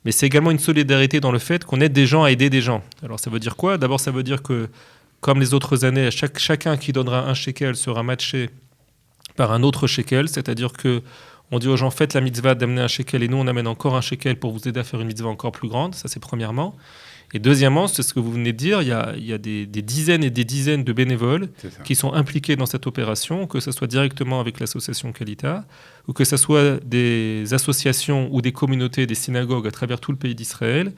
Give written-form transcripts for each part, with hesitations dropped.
mais c'est également une solidarité dans le fait qu'on aide des gens à aider des gens. Alors ça veut dire quoi ? D'abord, ça veut dire que, comme les autres années, chacun qui donnera un shekel sera matché par un autre shekel, c'est-à-dire qu'on dit aux gens, faites la mitzvah d'amener un shekel, et nous on amène encore un shekel pour vous aider à faire une mitzvah encore plus grande, ça c'est premièrement. Et deuxièmement, c'est ce que vous venez de dire, il y a des dizaines et des dizaines de bénévoles qui sont impliqués dans cette opération, que ce soit directement avec l'association Kalita, ou que ce soit des associations ou des communautés, des synagogues à travers tout le pays d'Israël.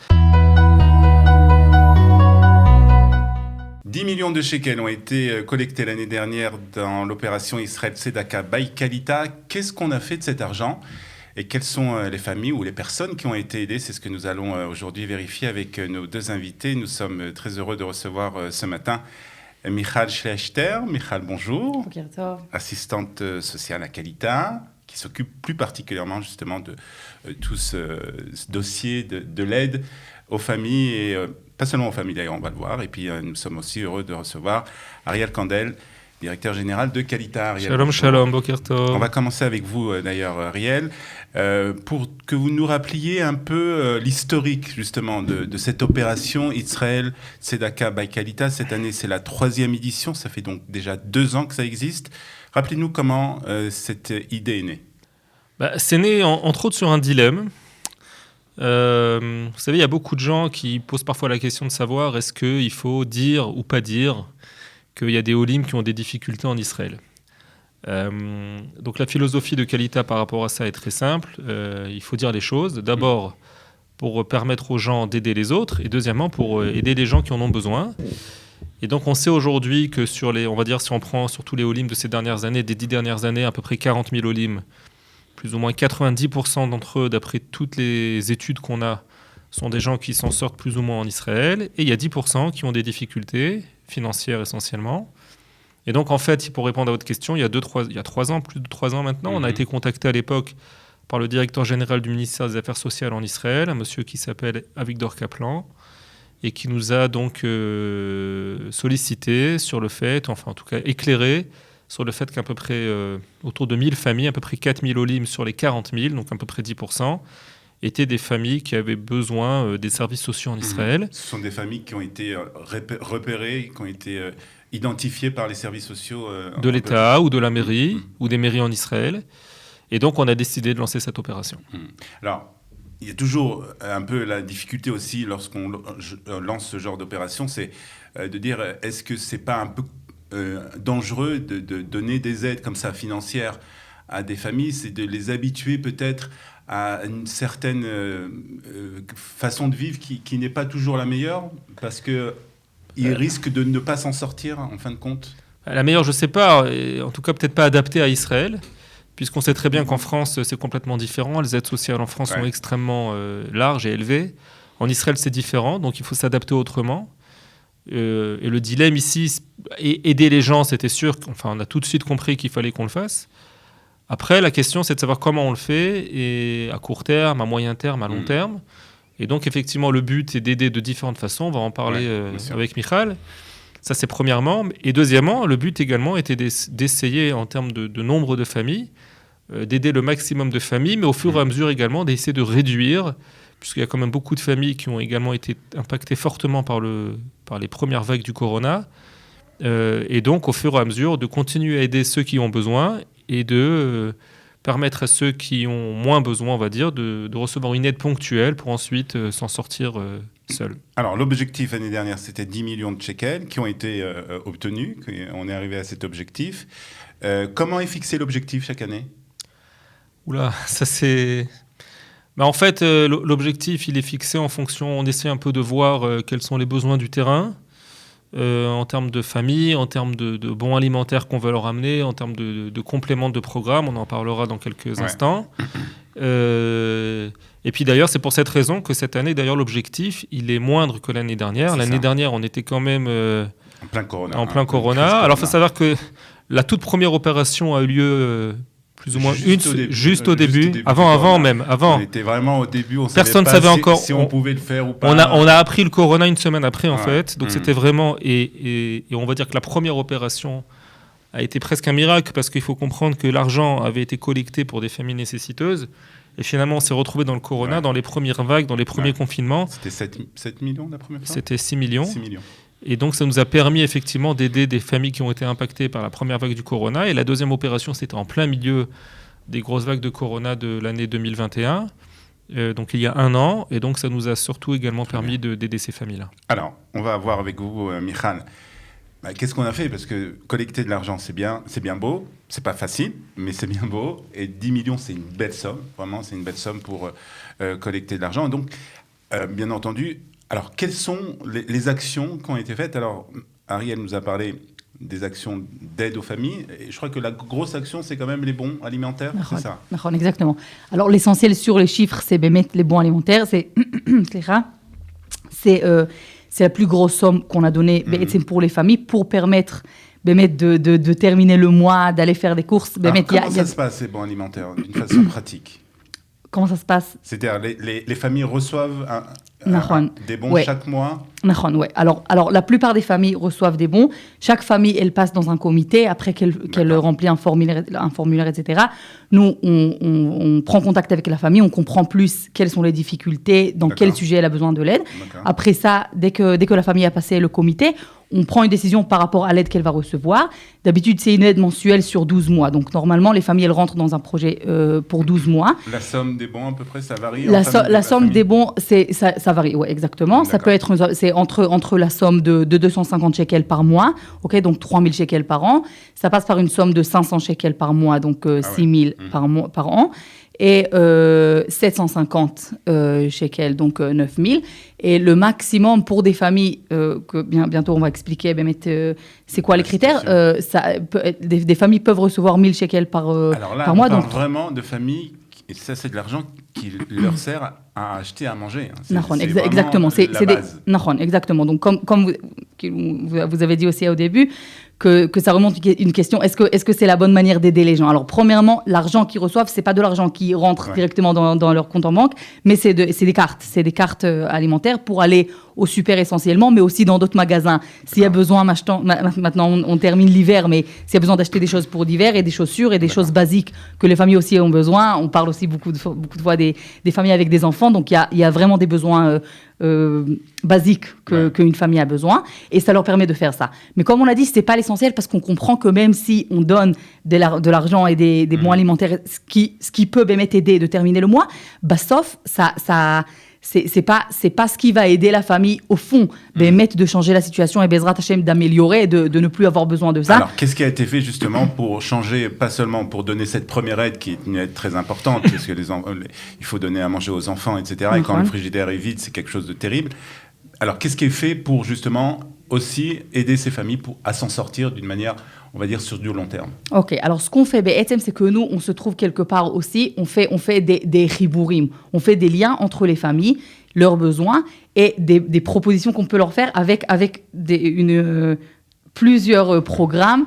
10 millions de shekels ont été collectés l'année dernière dans l'opération Israël Tzedaka by Kalita. Qu'est-ce qu'on a fait de cet argent ? Et quelles sont les familles ou les personnes qui ont été aidées ? C'est ce que nous allons aujourd'hui vérifier avec nos deux invités. Nous sommes très heureux de recevoir ce matin Michal Schlechter. Michal, bonjour. Bonjour. Assistante sociale à Kalita, qui s'occupe plus particulièrement justement de tout ce dossier de l'aide aux familles, et pas seulement aux familles d'ailleurs, on va le voir. Et puis nous sommes aussi heureux de recevoir Ariel Kandel, directeur général de Kalita. Ariel, shalom, shalom, boker tov. On va commencer avec vous d'ailleurs, Ariel, pour que vous nous rappeliez un peu l'historique justement de cette opération Israël Tzedaka by Kalita. Cette année, c'est la 3e édition, ça fait donc déjà 2 ans que ça existe. Rappelez-nous comment cette idée est née. C'est né entre autres sur un dilemme. Vous savez, il y a beaucoup de gens qui posent parfois la question de savoir est-ce qu'il faut dire ou pas dire qu'il y a des Olim qui ont des difficultés en Israël. Donc la philosophie de Kalita par rapport à ça est très simple. Il faut dire les choses. D'abord, pour permettre aux gens d'aider les autres, et deuxièmement, pour aider les gens qui en ont besoin. Et donc on sait aujourd'hui que on va dire si on prend sur tous les Olim de ces dernières années, des 10 dernières années, à peu près 40 000 Olim, plus ou moins 90% d'entre eux, d'après toutes les études qu'on a, sont des gens qui s'en sortent plus ou moins en Israël. Et il y a 10% qui ont des difficultés financières essentiellement. Et donc, en fait, pour répondre à votre question, il y a 3 ans, plus de 3 ans maintenant, on a été contacté à l'époque par le directeur général du ministère des Affaires sociales en Israël, un monsieur qui s'appelle Avigdor Kaplan, et qui nous a donc sollicité sur le fait, enfin en tout cas éclairé, sur le fait qu'à peu près autour de 1000 familles, à peu près 4000 Olim sur les 40 000, donc à peu près 10%, étaient des familles qui avaient besoin des services sociaux en Israël. Ce sont des familles qui ont été repérées, qui ont été identifiées par les services sociaux de l'État ou de la mairie, ou des mairies en Israël. Et donc, on a décidé de lancer cette opération. Alors, il y a toujours un peu la difficulté aussi lorsqu'on lance ce genre d'opération, c'est de dire est-ce que c'est pas un peu dangereux de donner des aides comme ça financières à des familles, c'est de les habituer peut-être à une certaine façon de vivre qui n'est pas toujours la meilleure, parce qu'ils risquent de ne pas s'en sortir en fin de compte. La meilleure, je ne sais pas, et en tout cas peut-être pas adaptée à Israël, puisqu'on sait très bien qu'en France c'est complètement différent, les aides sociales en France sont extrêmement larges et élevées. En Israël c'est différent, donc il faut s'adapter autrement. Et le dilemme ici, aider les gens, c'était sûr, on a tout de suite compris qu'il fallait qu'on le fasse. Après, la question, c'est de savoir comment on le fait, et à court terme, à moyen terme, à long terme. Et donc, effectivement, le but est d'aider de différentes façons. On va en parler avec Michal. Ça, c'est premièrement. Et deuxièmement, le but également était d'essayer, en termes de nombre de familles, d'aider le maximum de familles, mais au fur et à mesure également d'essayer de réduire, puisqu'il y a quand même beaucoup de familles qui ont également été impactées fortement par les premières vagues du corona. Et donc, au fur et à mesure, de continuer à aider ceux qui ont besoin et de permettre à ceux qui ont moins besoin, on va dire, de recevoir une aide ponctuelle pour ensuite s'en sortir seuls. Alors, l'objectif l'année dernière, c'était 10 millions de shekels qui ont été obtenus. On est arrivé à cet objectif. Comment est fixé l'objectif chaque année ? Oula, ça c'est... en fait, l'objectif, il est fixé en fonction... On essaie un peu de voir quels sont les besoins du terrain, en termes de famille, en termes de bons alimentaires qu'on veut leur amener, en termes de compléments de programme, on en parlera dans quelques instants. Et puis d'ailleurs, c'est pour cette raison que cette année, d'ailleurs, l'objectif, il est moindre que l'année dernière. L'année dernière, on était quand même en plein corona. Alors, il faut savoir que la toute première opération a eu lieu... plus ou moins juste au début, avant. On était vraiment au début, personne ne savait encore si on pouvait le faire ou pas. On a appris le corona une semaine après, en fait. Donc c'était vraiment... Et on va dire que la première opération a été presque un miracle, parce qu'il faut comprendre que l'argent avait été collecté pour des familles nécessiteuses. Et finalement, on s'est retrouvé dans le corona, dans les premières vagues, dans les premiers confinements. C'était 7 millions la première fois ? C'était 6 millions. 6 millions. Et donc, ça nous a permis effectivement d'aider des familles qui ont été impactées par la première vague du corona. Et la deuxième opération, c'était en plein milieu des grosses vagues de corona de l'année 2021. Donc, il y a 1 an. Et donc, ça nous a surtout également permis d'aider ces familles-là. Alors, on va voir avec vous, Michal. Qu'est-ce qu'on a fait ? Parce que collecter de l'argent, c'est bien beau. C'est pas facile, mais c'est bien beau. Et 10 millions, c'est une belle somme. Vraiment, c'est une belle somme pour collecter de l'argent. Donc, bien entendu, alors, quelles sont les actions qui ont été faites ? Alors, Ariel nous a parlé des actions d'aide aux familles. Et je crois que la grosse action, c'est quand même les bons alimentaires, c'est ça ? Exactement. Alors, l'essentiel sur les chiffres, c'est mettre les bons alimentaires. C'est la plus grosse somme qu'on a donnée pour les familles pour permettre de terminer le mois, d'aller faire des courses. Comment ça se passe, ces bons alimentaires, d'une façon pratique ? Comment ça se passe ? C'est-à-dire, les familles reçoivent des bons chaque mois ? Ouais. Alors, la plupart des familles reçoivent des bons. Chaque famille, elle passe dans un comité après qu'elle remplit un formulaire, etc. Nous, on prend contact avec la famille, on comprend plus quelles sont les difficultés, dans quel sujet elle a besoin de l'aide. Après ça, dès que la famille a passé le comité, on prend une décision par rapport à l'aide qu'elle va recevoir. D'habitude, c'est une aide mensuelle sur 12 mois. Donc, normalement, les familles, elles rentrent dans un projet pour 12 mois. La somme des bons, à peu près, ça varie ? La somme des bons, ça varie, oui, exactement. Ça peut être c'est entre la somme de 250 shekels par mois, donc 3 000 shekels par an. Ça passe par une somme de 500 shekels par mois, donc 6 000 par an. Et 750 shekels, donc 9 000. Et le maximum pour des familles, que bientôt on va expliquer, c'est quoi les critères, des familles peuvent recevoir 1 000 shekels par mois. Alors là, on parle vraiment de familles, et ça c'est de l'argent qui leur sert à acheter à manger. Exactement. C'est la base. Exactement. Donc comme vous avez dit aussi au début, que ça remonte une question, est-ce que c'est la bonne manière d'aider les gens ? Alors, premièrement, l'argent qu'ils reçoivent, c'est pas de l'argent qui rentre directement dans leur compte en banque, mais c'est des cartes alimentaires pour aller au super essentiellement, mais aussi dans d'autres magasins. S'il y a besoin, maintenant on termine l'hiver, mais s'il y a besoin d'acheter des choses pour l'hiver et des chaussures et des choses basiques que les familles aussi ont besoin, on parle aussi beaucoup de fois des familles avec des enfants, donc il y a vraiment des besoins basiques qu'une famille a besoin, et ça leur permet de faire ça. Mais comme on l'a dit, c'est pas l'essentiel, parce qu'on comprend que même si on donne de l'argent et des bons alimentaires, ce qui peut aider de terminer le mois, sauf ça c'est pas ce qui va aider la famille au fond, de changer la situation et Bezrat Hashem d'améliorer et de ne plus avoir besoin de ça. Alors, qu'est-ce qui a été fait justement pour changer, pas seulement pour donner cette première aide qui est une aide très importante, parce que il faut donner à manger aux enfants, etc. Et quand le frigidaire est vide, c'est quelque chose de terrible. Alors, qu'est-ce qui est fait pour justement aussi aider ces familles à s'en sortir d'une manière, on va dire, sur du long terme? Ok, alors ce qu'on fait, c'est que nous, on se trouve quelque part aussi, on fait des chibourim, on fait des liens entre les familles, leurs besoins et des propositions qu'on peut leur faire avec plusieurs programmes,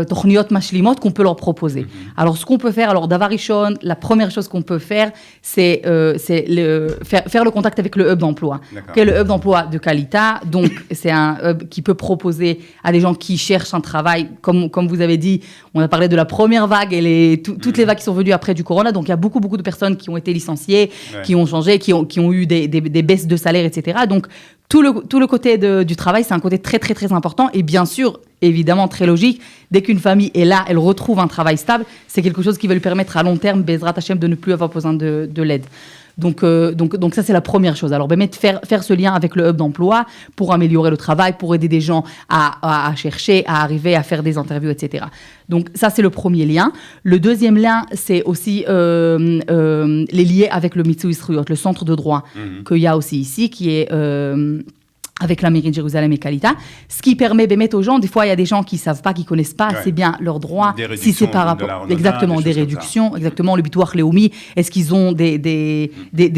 tochniot mashlimot qu'on peut leur proposer. Alors, ce qu'on peut faire, Davarishon, la première chose qu'on peut faire, c'est faire le contact avec le hub d'emploi. Okay, le hub d'emploi de Kalita, donc c'est un hub qui peut proposer à des gens qui cherchent un travail, comme vous avez dit, on a parlé de la première vague et toutes les vagues qui sont venues après du corona, donc il y a beaucoup de personnes qui ont été licenciées, qui ont changé, qui ont eu des baisses de salaire, etc. Donc, tout le côté du travail, c'est un côté très, très, très important. Et bien sûr, évidemment, très logique, dès qu'une famille est là, elle retrouve un travail stable, c'est quelque chose qui va lui permettre à long terme, Bezrat Hashem, de ne plus avoir besoin de l'aide. Donc ça, c'est la première chose. Alors, faire ce lien avec le hub d'emploi pour améliorer le travail, pour aider des gens à chercher, à arriver à faire des interviews, etc. Donc, ça, c'est le premier lien. Le deuxième lien, c'est aussi les lier avec le Mitzvah Yisruyot, le centre de droit qu'il y a aussi ici, qui est... avec la mairie de Jérusalem et Kalita, ce qui permet aux gens, des fois il y a des gens qui savent pas, qui connaissent pas assez bien leurs droits, si c'est par rapport exactement des réductions, exactement le Bitoach Leumi, est-ce qu'ils ont des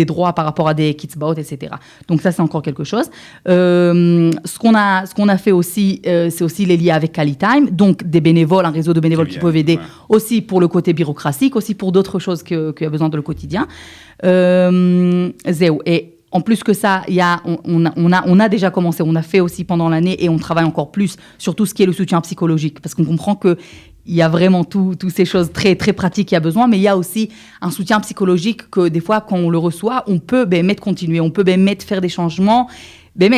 droits par rapport à des kitzbaot, etc. Donc ça c'est encore quelque chose. Ce qu'on a fait aussi, c'est aussi les liens avec Kalitime, donc des bénévoles, un réseau de bénévoles qui peuvent aider aussi pour le côté bureaucratique, aussi pour d'autres choses qu'il y a besoin de le quotidien. Et en plus que ça, on a déjà commencé, on a fait aussi pendant l'année et on travaille encore plus sur tout ce qui est le soutien psychologique, parce qu'on comprend qu'il il y a vraiment toutes ces choses très, très pratiques qu'il y a besoin, mais il y a aussi un soutien psychologique que des fois, quand on le reçoit, on peut continuer, on peut faire des changements.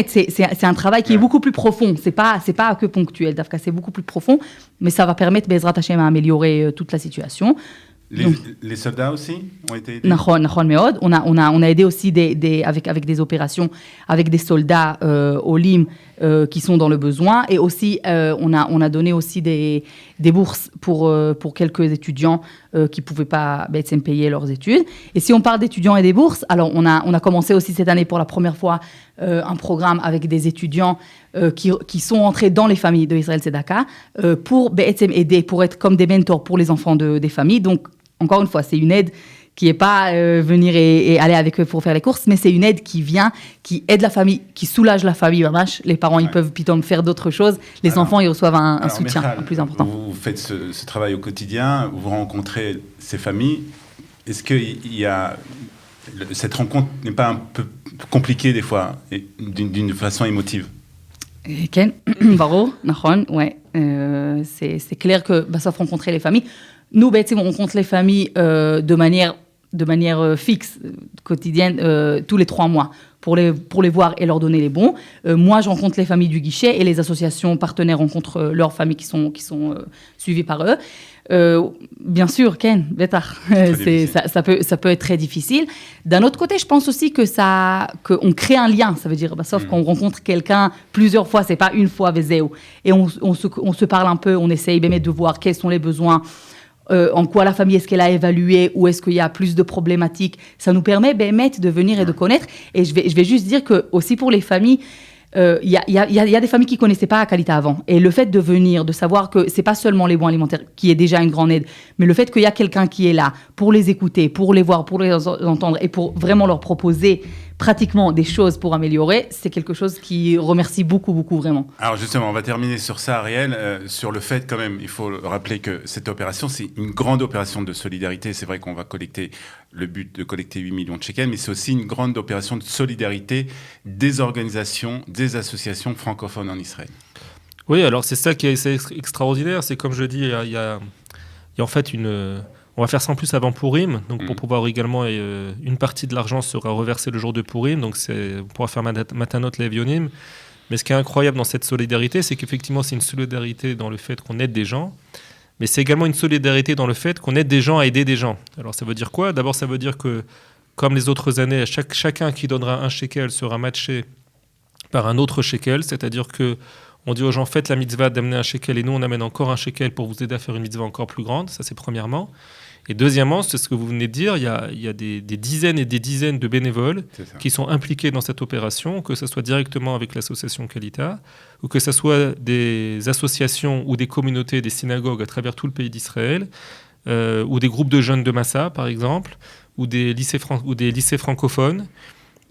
C'est un travail qui est beaucoup plus profond. C'est pas que ponctuel, Dafka, c'est beaucoup plus profond, mais ça va permettre, Bezrat Hashem, à améliorer toute la situation. Les soldats aussi ont été aidés. On a aidé aussi avec des opérations, avec des soldats au LIM qui sont dans le besoin. Et aussi, on a donné aussi des bourses pour quelques étudiants qui ne pouvaient pas payer leurs études. Et si on parle d'étudiants et des bourses, alors on a commencé aussi cette année pour la première fois un programme avec des étudiants qui sont entrés dans les familles de Israël Tzedaka pour aider, pour être comme des mentors pour les enfants des familles. Donc, encore une fois, c'est une aide qui n'est pas venir et aller avec eux pour faire les courses, mais c'est une aide qui vient, qui aide la famille, qui soulage la famille. Les parents, ils peuvent plutôt faire d'autres choses. Les enfants, ils reçoivent un soutien plus important. Vous faites ce travail au quotidien, vous rencontrez ces familles. Est-ce que cette rencontre n'est pas un peu compliquée des fois, d'une façon émotive? Ken, Baro, Nahon, ouais. C'est clair que sauf rencontrer les familles. Nous, on rencontre les familles de manière fixe, quotidienne, tous les 3 mois, pour les voir et leur donner les bons. Moi, je rencontre les familles du guichet et les associations partenaires rencontrent leurs familles qui sont suivies par eux. Bien sûr, Ken, Bétar, ça peut être très difficile. D'un autre côté, je pense aussi qu'on crée un lien. Ça veut dire, sauf qu'on rencontre quelqu'un plusieurs fois, c'est pas une fois avec Zéo. Et on se parle un peu, on essaye de voir quels sont les besoins. En quoi la famille, est-ce qu'elle a évalué ou est-ce qu'il y a plus de problématiques. Ça nous permet de venir et de connaître. Et je vais juste dire que aussi pour les familles, il y a des familles qui ne connaissaient pas Kalita avant. Et le fait de venir, de savoir que ce n'est pas seulement les bons alimentaires qui est déjà une grande aide, mais le fait qu'il y a quelqu'un qui est là pour les écouter, pour les voir, pour les entendre et pour vraiment leur proposer pratiquement des choses pour améliorer, c'est quelque chose qui remercie beaucoup, beaucoup vraiment. Alors justement, on va terminer sur ça, Ariel, sur le fait quand même, il faut rappeler que cette opération, c'est une grande opération de solidarité. C'est vrai qu'on va le but de collecter 8 millions de shekels, mais c'est aussi une grande opération de solidarité des organisations, des francophones en Israël. Oui, alors c'est ça qui est extraordinaire. C'est comme je dis, il y a en fait on va faire ça en plus avant Purim, donc pour pouvoir également, une partie de l'argent sera reversée le jour de Purim, donc on pourra faire Matanot Levionim. Mais ce qui est incroyable dans cette solidarité, c'est qu'effectivement c'est une solidarité dans le fait qu'on aide des gens, mais c'est également une solidarité dans le fait qu'on aide des gens à aider des gens. Alors ça veut dire quoi? D'abord ça veut dire que, comme les autres années, chacun qui donnera un shekel sera matché par un autre shekel, c'est-à-dire que on dit aux gens, faites la mitzvah d'amener un shekel et nous on amène encore un shekel pour vous aider à faire une mitzvah encore plus grande. Ça c'est premièrement. Et deuxièmement, c'est ce que vous venez de dire, il y a des dizaines et des dizaines de bénévoles qui sont impliqués dans cette opération, que ce soit directement avec l'association Kalita, ou que ce soit des associations ou des communautés, des synagogues à travers tout le pays d'Israël, ou des groupes de jeunes de Massa, par exemple, ou des lycées francophones,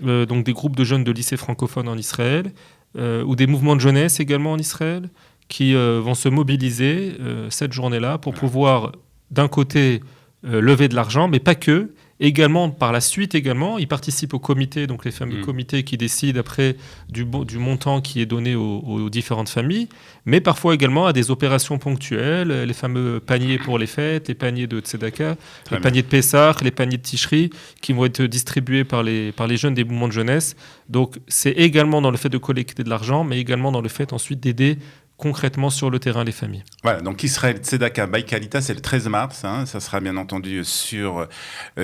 donc des groupes de jeunes de lycées francophones en Israël, ou des mouvements de jeunesse également en Israël, qui vont se mobiliser cette journée-là pour pouvoir, d'un côté, lever de l'argent, mais pas que. Également, par la suite, ils participent au comité, donc les fameux comités qui décident après du montant qui est donné aux différentes familles, mais parfois également à des opérations ponctuelles, les fameux paniers pour les fêtes, les paniers de Tzedaka, les paniers de Pessah, les paniers de Tishri, qui vont être distribués par les jeunes des mouvements de jeunesse. Donc c'est également dans le fait de collecter de l'argent, mais également dans le fait ensuite d'aider concrètement sur le terrain les familles. Voilà, donc Israël Tzedaka by Kalita, c'est le 13 mars, ça sera bien entendu sur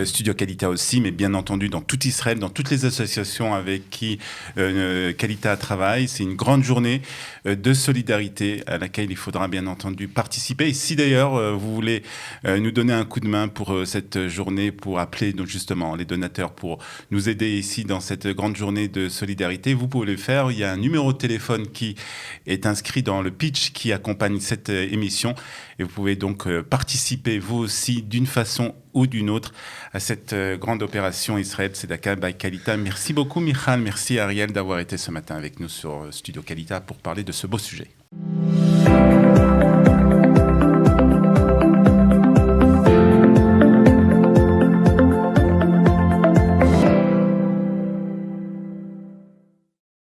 Studio Kalita aussi, mais bien entendu dans tout Israël, dans toutes les associations avec qui Kalita travaille. C'est une grande journée de solidarité à laquelle il faudra bien entendu participer. Et si d'ailleurs vous voulez nous donner un coup de main pour cette journée, pour appeler donc, justement les donateurs pour nous aider ici dans cette grande journée de solidarité, vous pouvez le faire. Il y a un numéro de téléphone qui est inscrit dans le pitch qui accompagne cette émission et vous pouvez donc participer vous aussi d'une façon ou d'une autre à cette grande opération Israël Tzedaka by Kalita. Merci beaucoup Michal, merci Ariel d'avoir été ce matin avec nous sur Studio Kalita pour parler de ce beau sujet.